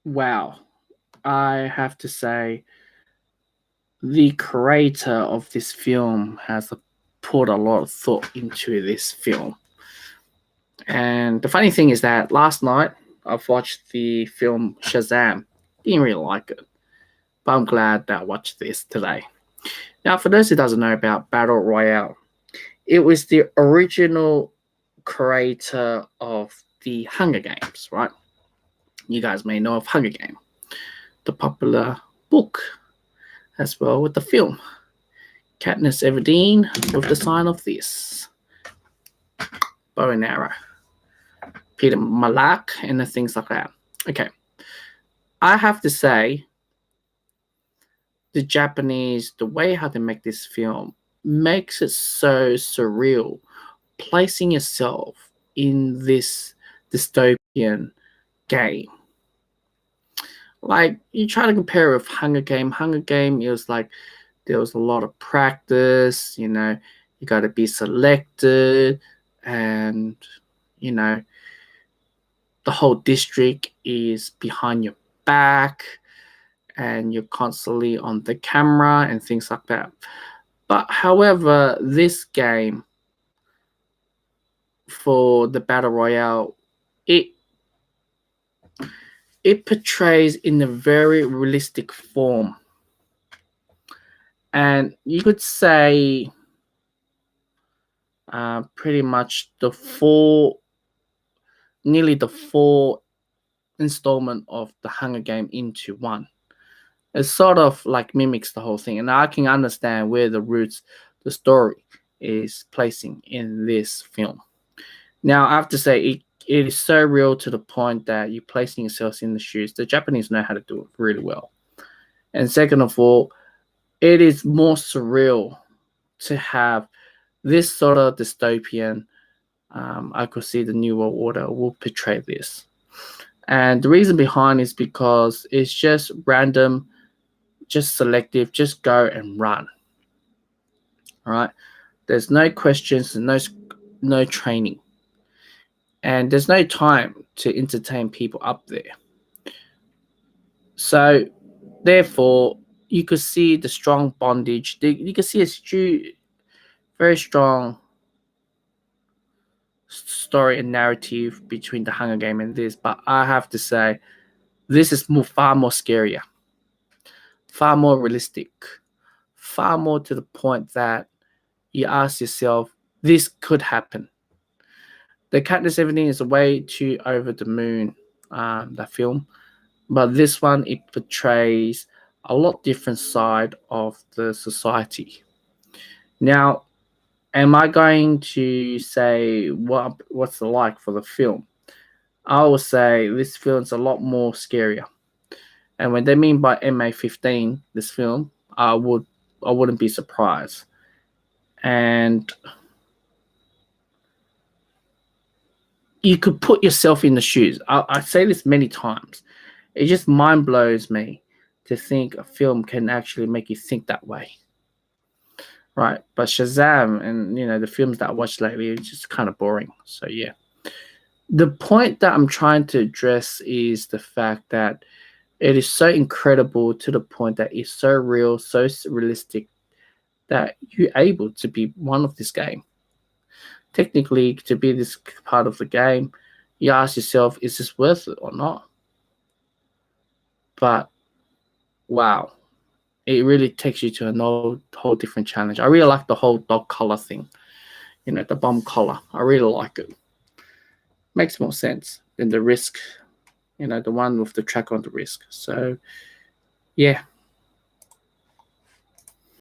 wow, I have to say the creator of this film has put a lot of thought into this film. And the funny thing is that last night I've watched the film Shazam. Didn't really like it, but I'm glad that I watched this today. Now, for those who doesn't know about Battle Royale, it was the original creator of the Hunger Games, right? You guys may know of Hunger Game, the popular book, as well with the film. Katniss Everdeen with the sign of this bow and arrow. Peter Malak and the things like that. Okay, I have to say, the Japanese, the way how they make this film makes it so surreal, placing yourself in this dystopian game. Like, you try to compare it with Hunger Game. Hunger Game, it was like there was a lot of practice, you got to be selected, and, the whole district is behind your back, and you're constantly on the camera and things like that. But however, this game for the Battle Royale, it portrays in a very realistic form. And you could say pretty much nearly the four installment of the Hunger Game into one. It sort of like mimics the whole thing. And I can understand where the story is placing in this film. Now, I have to say, it is so real to the point that you're placing yourselves in the shoes. The Japanese know how to do it really well. And second of all, it is more surreal to have this sort of dystopian. I could see the New World Order will portray this. And the reason behind is because it's just random, just selective, just go and run. All right? There's no questions, no training. And there's no time to entertain people up there. So, therefore, you could see the strong bondage. You could see a very strong story and narrative between the Hunger Game and this. But I have to say, this is far more scarier, far more realistic, far more to the point that you ask yourself, this could happen. The Katniss Everdeen is a way too over the moon, that film. But this one, it portrays a lot different side of the society. Now, am I going to say what's it like for the film? I will say this film's a lot more scarier. And when they mean by MA15, this film, I wouldn't be surprised. And you could put yourself in the shoes. I say this many times. It just mind blows me to think a film can actually make you think that way. Right. But Shazam and, the films that I watched lately, it's just kind of boring. So, yeah. The point that I'm trying to address is the fact that it is so incredible to the point that it's so real, so realistic, that you're able to be one of this game. Technically, to be this part of the game, you ask yourself, is this worth it or not? But, wow, it really takes you to a whole different challenge. I really like the whole dog collar thing, the bomb collar. I really like it. Makes more sense than the risk, the one with the track on the risk. So, yeah.